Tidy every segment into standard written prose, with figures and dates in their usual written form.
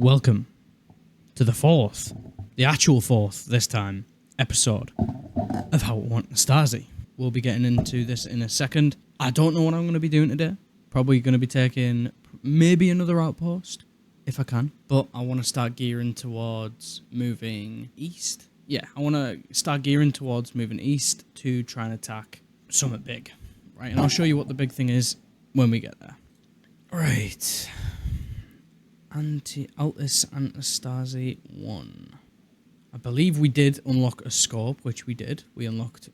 Welcome to the actual fourth this time, episode of Antistasi. We'll be getting into this in a second. I don't know what I'm going to be doing today. Probably going to be taking maybe another outpost, if I can. But I want to start gearing towards moving east. Yeah, I want to start gearing towards moving east to try and attack something big. Right, and I'll show you what the big thing is when we get there. Right. Antistasi 1. I believe we did unlock a scope, which we did. We unlocked...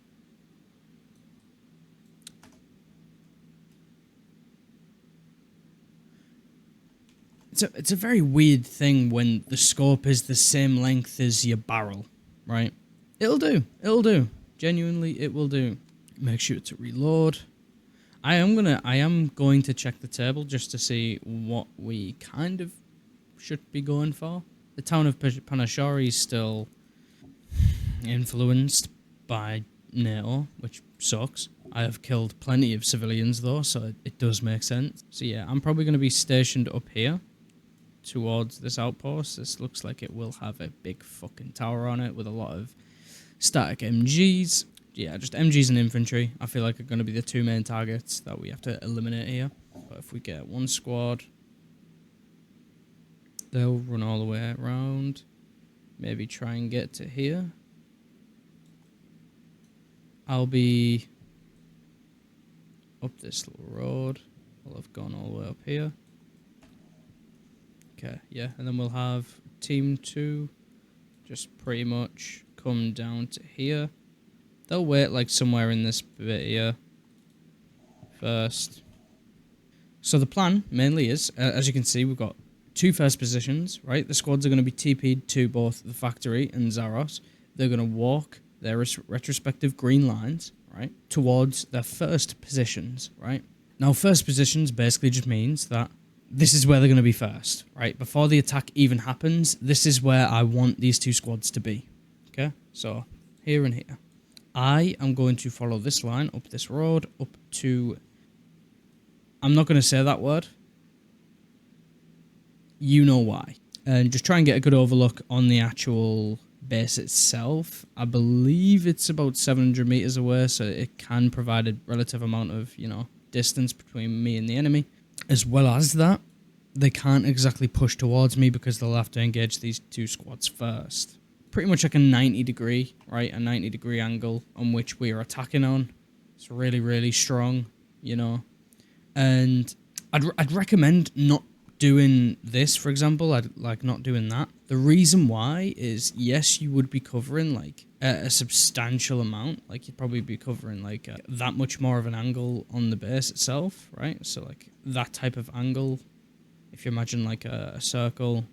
It's a very weird thing when the scope is the same length as your barrel, right? It'll do. It'll do. Genuinely, it will do. Make sure to reload. I am going to check the table just to see what we kind of should be going for. The town of Panashari is still influenced by NATO, which sucks. I have killed plenty of civilians though, so it does make sense. So yeah, I'm probably going to be stationed up here towards this outpost. This looks like it will have a big fucking tower on it with a lot of static MGs. Yeah, just MGs and infantry, I feel like are going to be the two main targets that we have to eliminate here. But if we get one squad, they'll run all the way around. Maybe try and get to here. I'll be up this little road. I'll have gone all the way up here. Okay, yeah, and then we'll have team 2 just pretty much come down to here. They'll wait like somewhere in this bit here first. So the plan mainly is, as you can see, we've got 2 first positions, right? The squads are going to be TP'd to both the factory and Zaros. They're going to walk their retrospective green lines, right, towards their first positions, right? Now, first positions basically just means that this is where they're going to be first, right? Before the attack even happens, this is where I want these 2 squads to be, okay? So, here and here. I am going to follow this line up this road, up to... I'm not going to say that word. You know why. And just try and get a good overlook on the actual base itself. I believe it's about 700 meters away, so it can provide a relative amount of, distance between me and the enemy. As well as that, they can't exactly push towards me because they'll have to engage these 2 squads first. Pretty much like a 90 degree, right? A 90 degree angle on which we are attacking on. It's really, really strong, And I'd recommend not doing this, for example. I'd like not doing that. The reason why is, yes, you would be covering like a substantial amount. Like you'd probably be covering like that much more of an angle on the base itself, right? So like that type of angle, if you imagine like a circle,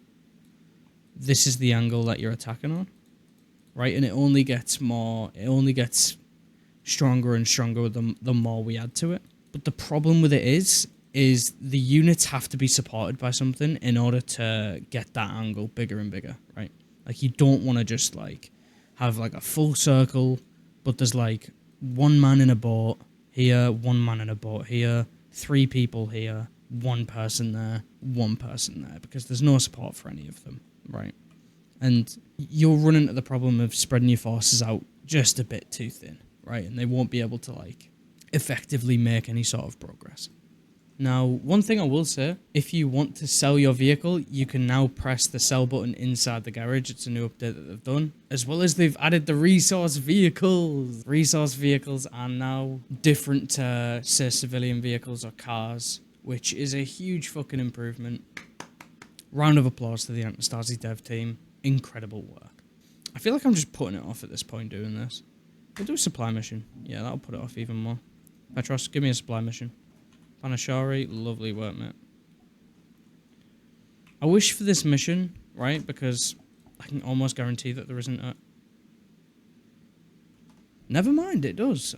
this is the angle that you're attacking on, right? And it only gets stronger and stronger the more we add to it. But the problem with it is the units have to be supported by something in order to get that angle bigger and bigger, right? Like you don't want to just like have like a full circle, but there's like 1 man in a boat here, 1 man in a boat here, 3 people here, 1 person there, 1 person there, because there's no support for any of them, right? And you'll run into the problem of spreading your forces out just a bit too thin, right? And they won't be able to like effectively make any sort of progress. Now, one thing I will say, if you want to sell your vehicle, you can now press the sell button inside the garage. It's a new update that they've done. As well as they've added the resource vehicles. Resource vehicles are now different to, say, civilian vehicles or cars, which is a huge fucking improvement. Round of applause to the Antistasi dev team. Incredible work. I feel like I'm just putting it off at this point doing this. We'll do a supply mission. Yeah, that'll put it off even more. Petros, give me a supply mission. Panashari, lovely work, mate. I wish for this mission, right, because I can almost guarantee that there isn't a... Never mind, it does.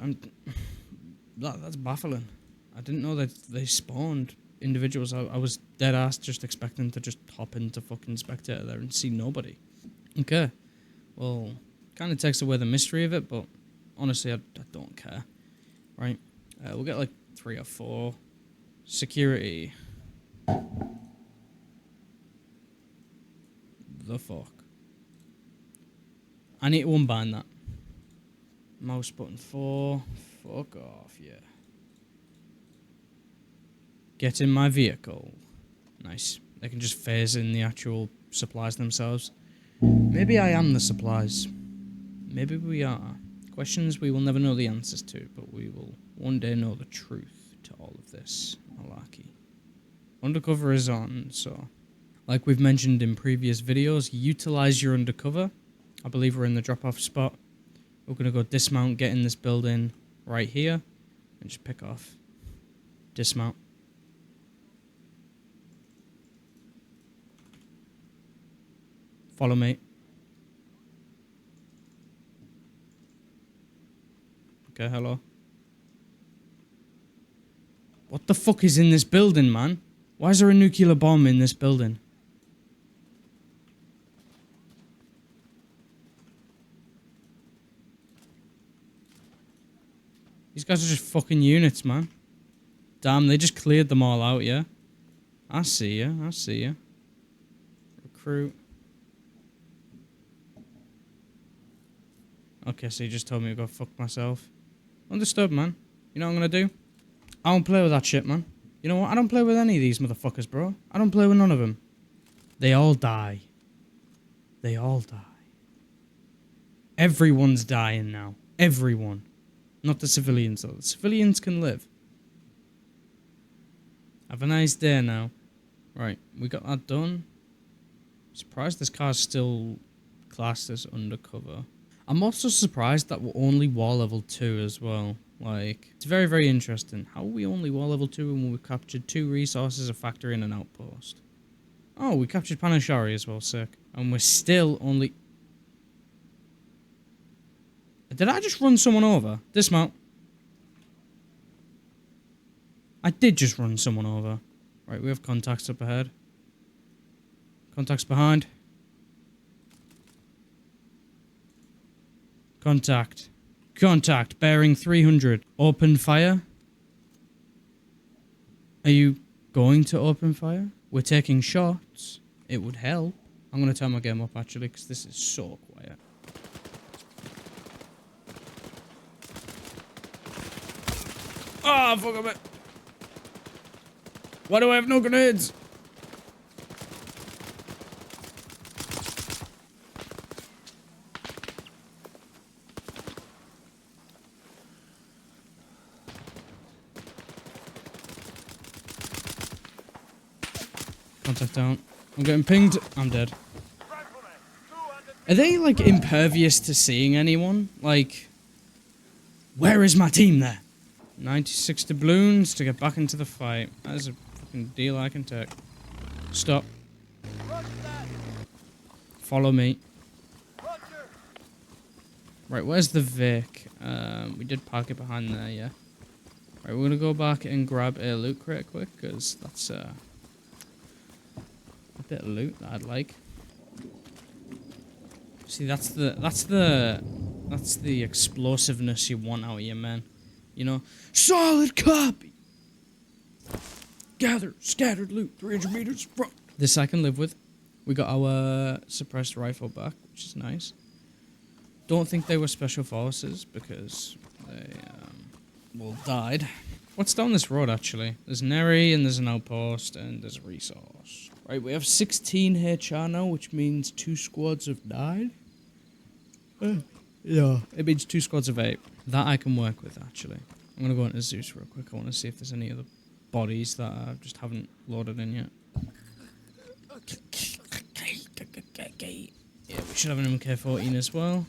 That's baffling. I didn't know that they spawned individuals. I was dead ass just expecting to just hop into fucking spectator there and see nobody. Okay. Well, kind of takes away the mystery of it, but honestly, I don't care. Right? We'll get like 3 or 4. Security. fuck? I need to unbind that. Mouse button 4. Fuck off, yeah. Get in my vehicle. Nice. They can just phase in the actual supplies themselves. Maybe I am the supplies. Maybe we are. Questions we will never know the answers to, but we will one day know the truth to all of this malarkey. Undercover is on, so... Like we've mentioned in previous videos, utilize your undercover. I believe we're in the drop-off spot. We're going to go dismount, get in this building right here, and just pick off. Dismount. Follow me. Okay, hello. What the fuck is in this building, man? Why is there a nuclear bomb in this building? These guys are just fucking units, man. Damn, they just cleared them all out, yeah? I see ya, I see ya. Recruit. Okay, so you just told me to go fuck myself. Understood, man. You know what I'm gonna do? I don't play with that shit, man. You know what? I don't play with any of these motherfuckers, bro. I don't play with none of them. They all die. They all die. Everyone's dying now. Everyone. Not the civilians, though. The civilians can live. Have a nice day now. Right, we got that done. Surprised this car's still classed as undercover. I'm also surprised that we're only war level 2 as well. Like, it's very, very interesting. How are we only war level 2 when we've captured 2 resources, a factory, and an outpost? Oh, we captured Panashari as well, sick. And we're still only... Did I just run someone over? Dismount. I did just run someone over. Right, we have contacts up ahead. Contacts behind. Contact. Contact. Bearing 300. Open fire. Are you going to open fire? We're taking shots. It would help. I'm going to turn my game up, actually, because this is so quiet. Ah, oh, fuck it. Why do I have no grenades? Contact down. I'm getting pinged. I'm dead. Are they, like, impervious to seeing anyone? Like, where is my team there? 96 doubloons to get back into the fight. That is a fucking deal I can take. Stop. Follow me. Right, where's the Vic? We did park it behind there, yeah. Right, we're gonna go back and grab a loot crate quick, because that's a bit of loot that I'd like. See, that's the explosiveness you want out of your men. You know, solid copy. Gather scattered loot 300 meters front. This I can live with. We got our suppressed rifle back, which is nice. Don't think they were special forces because they well died. What's down this road actually? There's an area and there's an outpost and there's a resource. Right, we have 16 HR now, which means 2 squads have died. Yeah, it means 2 squads of 8. That I can work with, actually. I'm going to go into Zeus real quick. I want to see if there's any other bodies that I just haven't loaded in yet. Yeah, we should have an MK14 as well.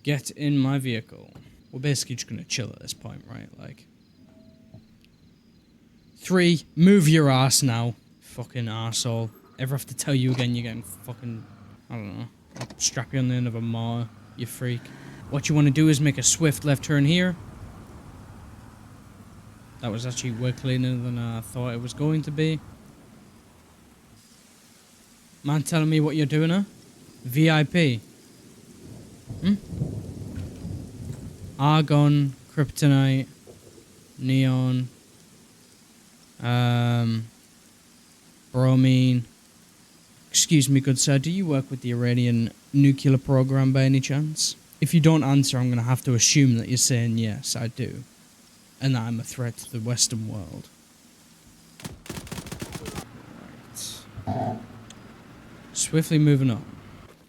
Get in my vehicle. We're basically just going to chill at this point, right? Like... 3, move your ass now. Fucking arsehole. Ever have to tell you again you're getting fucking... I don't know. I'll strap you on the end of a mower, you freak. What you want to do is make a swift left turn here. That was actually way cleaner than I thought it was going to be. Man telling me what you're doing, huh? VIP. Argon, kryptonite, neon, Bromine. Excuse me, good sir, do you work with the Iranian nuclear program by any chance? If you don't answer, I'm going to have to assume that you're saying yes, I do. And that I'm a threat to the Western world. Right. Swiftly moving on.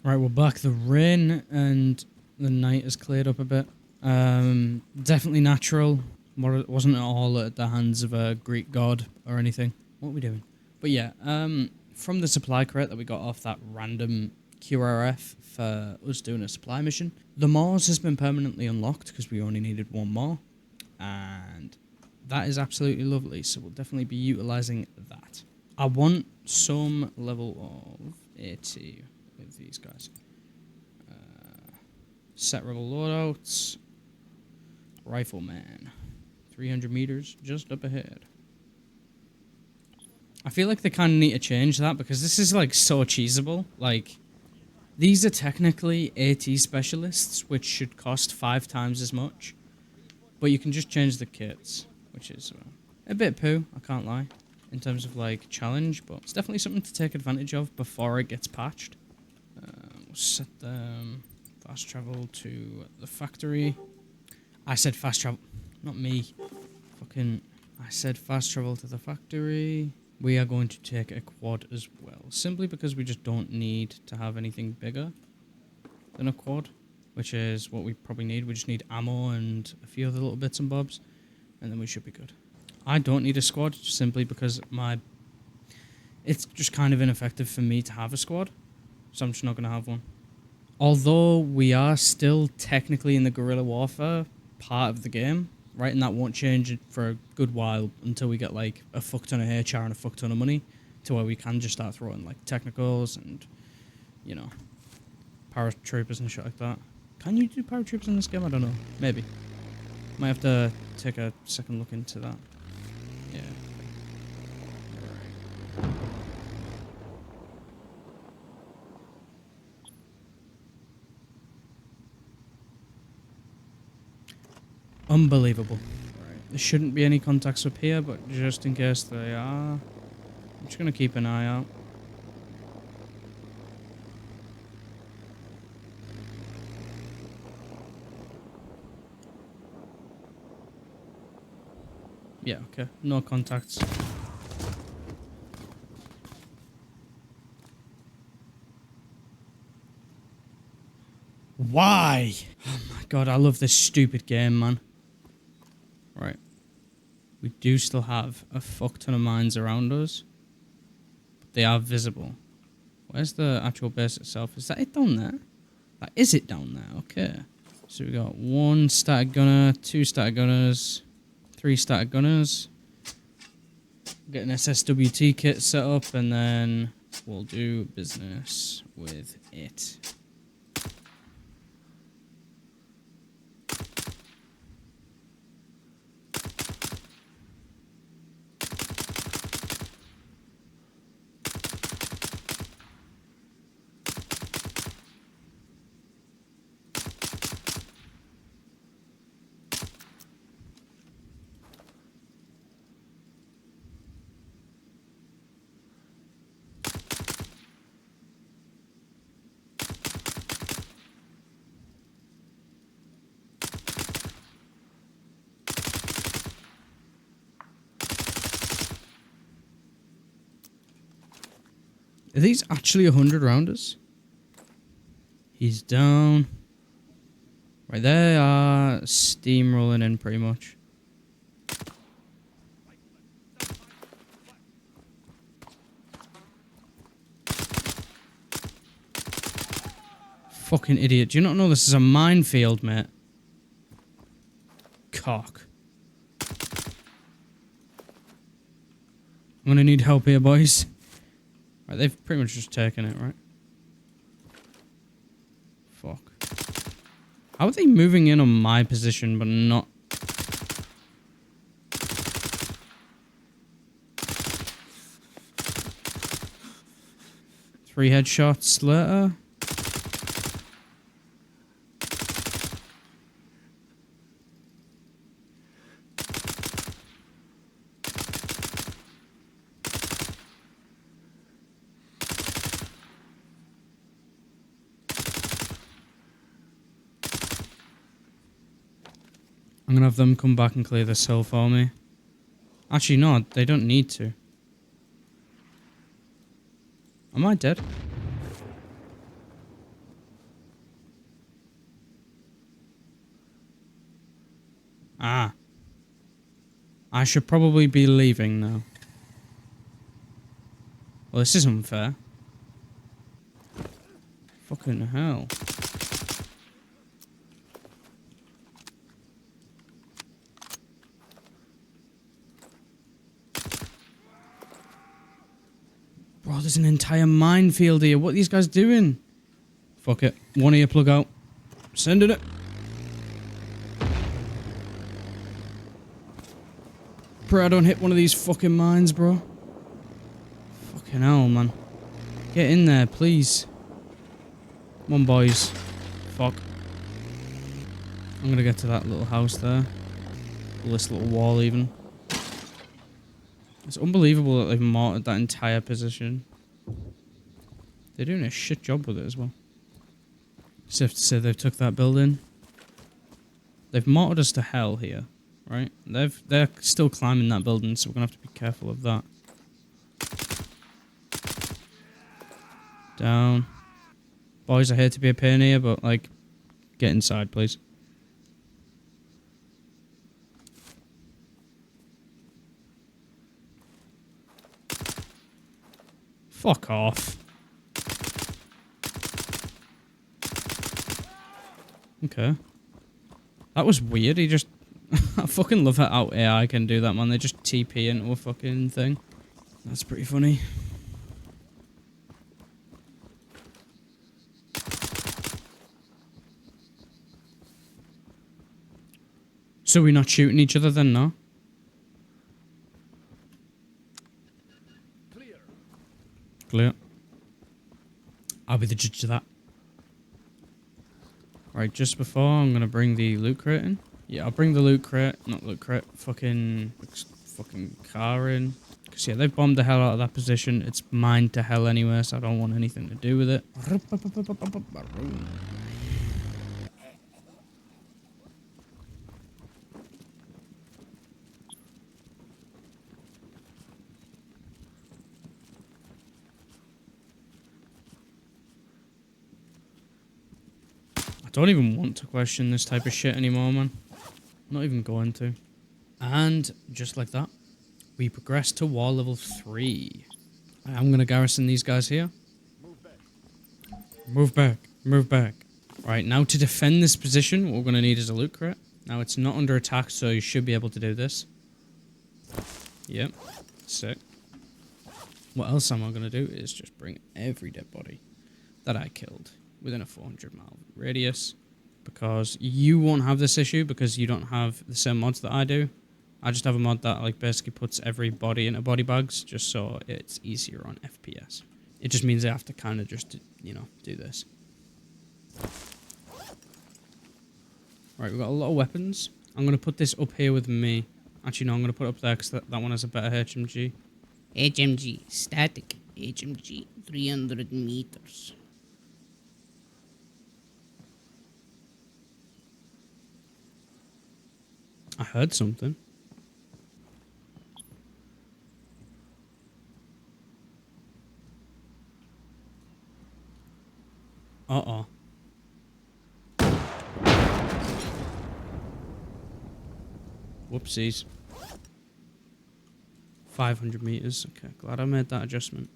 Right, we're back. The rain and the night has cleared up a bit. Definitely natural. It wasn't at all at the hands of a Greek god or anything. What are we doing? But yeah, from the supply crate that we got off that random QRF for us doing a supply mission, the Mars has been permanently unlocked because we only needed one more. And that is absolutely lovely, so we'll definitely be utilising that. I want some level of AT with these guys. Set rebel loadouts. Rifleman. 300 meters just up ahead. I feel like they kind of need to change that because this is like so cheesable. Like, these are technically AT specialists, which should cost 5 times as much. But you can just change the kits, which is a bit poo, I can't lie, in terms of like challenge, but it's definitely something to take advantage of before it gets patched. We'll set them fast travel to the factory. I said fast travel, not me. Fucking, I said fast travel to the factory. We are going to take a quad as well, simply because we just don't need to have anything bigger than a quad, which is what we probably need. We just need ammo and a few other little bits and bobs, and then we should be good. I don't need a squad, simply because it's just kind of ineffective for me to have a squad, so I'm just not going to have one. Although we are still technically in the guerrilla warfare part of the game, right, and that won't change for a good while until we get like a fuck ton of HR and a fuck ton of money to where we can just start throwing like technicals and, you know, paratroopers and shit like that. Can you do paratroopers in this game? I don't know. Maybe. Might have to take a second look into that. Yeah. Unbelievable. Right. There shouldn't be any contacts up here, but just in case they are, I'm just going to keep an eye out. Yeah, okay. No contacts. Why? Oh my god, I love this stupid game, man. Right. We do still have a fuck ton of mines around us. But they are visible. Where's the actual base itself? Is that it down there? That is it down there, okay. So we got 1 static gunner, 2 static gunners, 3 static gunners. Get an SSWT kit set up and then we'll do business with it. Are these actually 100 rounders? He's down. Right, they are steamrolling in pretty much. Fucking idiot. Do you not know this is a minefield, mate? Cock. I'm gonna need help here, boys. Right, they've pretty much just taken it, right? Fuck. How are they moving in on my position, but not... Three headshots later. I'm gonna have them come back and clear this hill for me. Actually, no, they don't need to. Am I dead? Ah. I should probably be leaving now. Well, this is unfair. Fucking hell. Bro, there's an entire minefield here. What are these guys doing? Fuck it. One ear plug out. Sending it. Pray I don't hit one of these fucking mines, bro. Fucking hell, man. Get in there, please. Come on, boys. Fuck. I'm gonna get to that little house there. This little wall, even. It's unbelievable that they've mortared that entire position. They're doing a shit job with it as well. Just have to say they've took that building. They've mortared us to hell here, right? They're still climbing that building, so we're gonna have to be careful of that. Down. Boys, I hate to be a pain here, but, like, get inside, please. Fuck off. Okay. That was weird, he just... I fucking love how AI can do that, man. They just TP into a fucking thing. That's pretty funny. So we're not shooting each other then, no? Clear. I'll be the judge of that. Right, just before, I'm gonna bring the loot crate in. Yeah, I'll bring the loot crate, not loot crate, fucking car in. Because, yeah, they've bombed the hell out of that position. It's mine to hell anyway, so I don't want anything to do with it. I don't even want to question this type of shit anymore, man. I'm not even going to. And just like that, we progress to war level 3. I'm going to garrison these guys here. Move back. Move back. Right, now to defend this position, what we're going to need is a loot crate. Now, it's not under attack, so you should be able to do this. Yep. Sick. What else am I going to do is just bring every dead body that I killed within a 400-mile radius. Because you won't have this issue because you don't have the same mods that I do. I just have a mod that like basically puts every body into body bags just so it's easier on FPS. It just means I have to kind of just, you know, do this. Right, we've got a lot of weapons. I'm going to put this up here with me. Actually, no, I'm going to put it up there because that one has a better HMG. HMG, static. HMG, 300 meters. I heard something. Uh-oh. Whoopsies. 500 meters. Okay, glad I made that adjustment.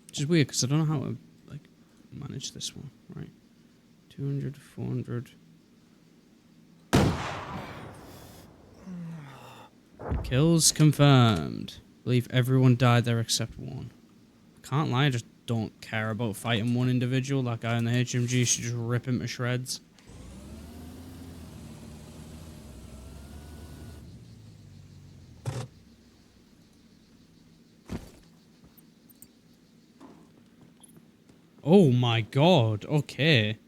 Which is weird because I don't know how to like manage this one. Right. 200, 400. Kills confirmed. Believe everyone died there except one. Can't lie, I just don't care about fighting one individual. That guy in the HMG should just rip him to shreds. Oh my god, okay.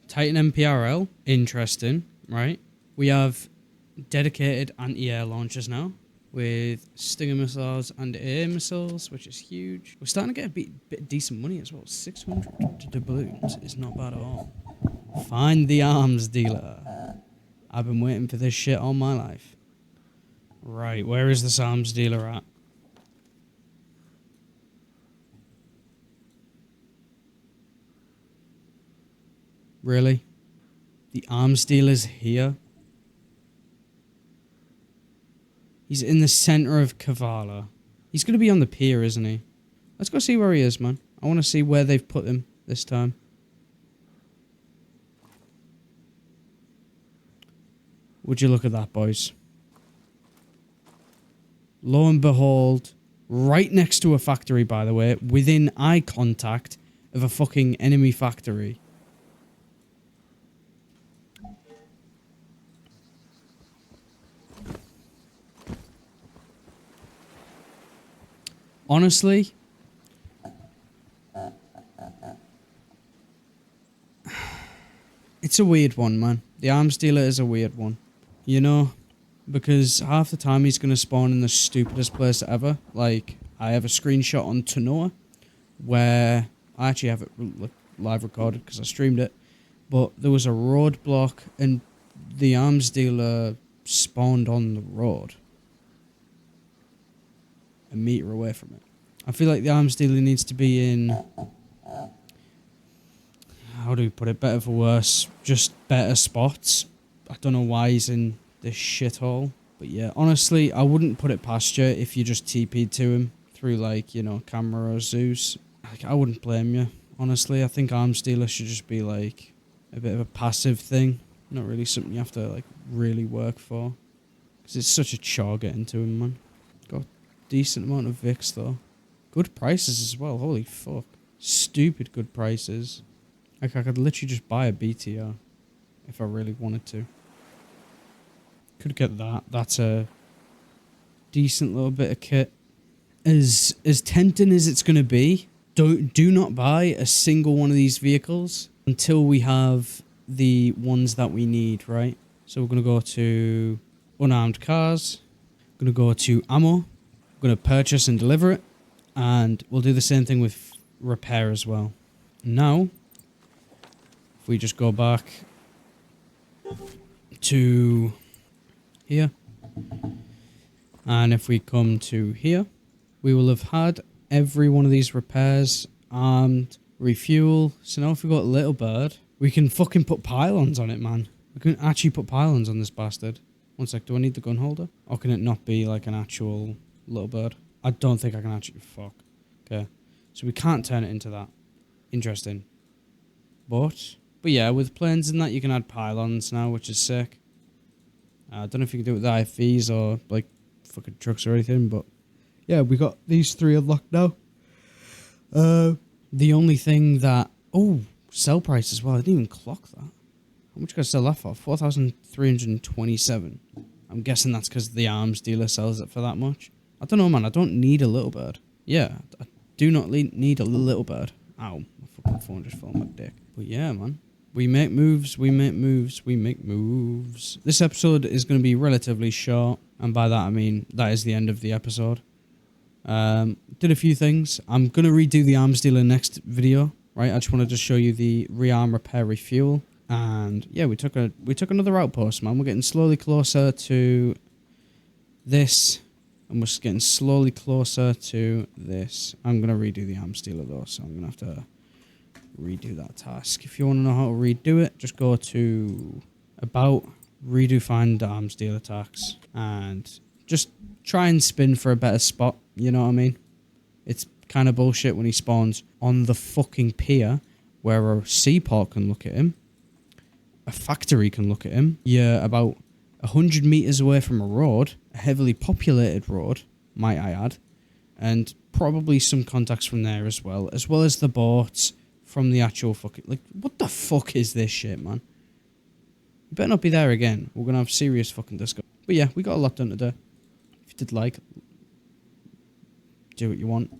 Titan MPRL, interesting, right? We have dedicated anti-air launchers now with Stinger missiles and air missiles, which is huge. We're starting to get a bit decent money as well. 600 to doubloons is not bad at all. Find the arms dealer. I've been waiting for this shit all my life. Right, where is this arms dealer at? Really? The arms dealer's here? He's in the center of Kavala. He's going to be on the pier, isn't he? Let's go see where he is, man. I want to see where they've put him this time. Would you look at that, boys? Lo and behold, right next to a factory, by the way, within eye contact of a fucking enemy factory. Honestly, it's a weird one, man. The arms dealer is a weird one. You know, because half the time he's going to spawn in the stupidest place ever. Like, I have a screenshot on Tanoa where I actually have it live recorded because I streamed it. But there was a roadblock and the arms dealer spawned on the road. A meter away from it. I feel like the arms dealer needs to be in... How do we put it? Better for worse. Just better spots. I don't know why he's in this shithole. But yeah, honestly, I wouldn't put it past you if you just TP'd to him through, like, you know, camera or Zeus. Like, I wouldn't blame you. Honestly, I think arms dealer should just be, like, a bit of a passive thing. Not really something you have to, like, really work for. Because it's such a chore getting to him, man. Got a decent amount of Vix, though. Good prices as well. Holy fuck. Stupid good prices. Like, I could literally just buy a BTR if I really wanted to. Could get that. That's a decent little bit of kit. As tempting as it's going to be, do not buy a single one of these vehicles until we have the ones that we need, right? So we're going to go to unarmed cars. We're going to go to ammo. We're going to purchase and deliver it. And we'll do the same thing with repair as well. Now, if we just go back to here, and if we come to here, we will have had every one of these repairs, armed, refuel. So now if we've got Little Bird, we can fucking put pylons on it, man. We can actually put pylons on this bastard. One sec, do I need the gun holder? Or can it not be like an actual Little Bird? I don't think I can actually... Fuck. Okay. So we can't turn it into that. Interesting. But yeah, with planes and that, you can add pylons now, which is sick. I don't know if you can do it with IFVs or, like, fucking trucks or anything, but... Yeah, we got these three unlocked now. The only thing that... Oh, sell price as well. I didn't even clock that. How much can I sell that for? 4,327. I'm guessing that's because the arms dealer sells it for that much. I don't know, man. I don't need a Little Bird. Yeah, I do not need a Little Bird. Ow, my fucking phone just fell on my dick. But yeah, man. We make moves, we make moves, we make moves. This episode is going to be relatively short. And by that, I mean, that is the end of the episode. Did a few things. I'm going to redo the arms dealer next video, right? I just wanted to show you the rearm, repair, refuel. And yeah, we took another outpost, man. We're getting slowly closer to this. And we're just getting slowly closer to this. I'm going to redo the arms dealer though, so I'm going to have to redo that task. If you want to know how to redo it, just go to about, redo find arms dealer tax, and just try and spin for a better spot, you know what I mean? It's kind of bullshit when he spawns on the fucking pier where a seaport can look at him, a factory can look at him, you're about 100 meters away from a road, a heavily populated road, might I add, and probably some contacts from there as well as the boats from the actual fucking... Like, what the fuck is this shit, man? You better not be there again. We're going to have serious fucking discussion. But yeah, we got a lot done today. If you did like, do what you want.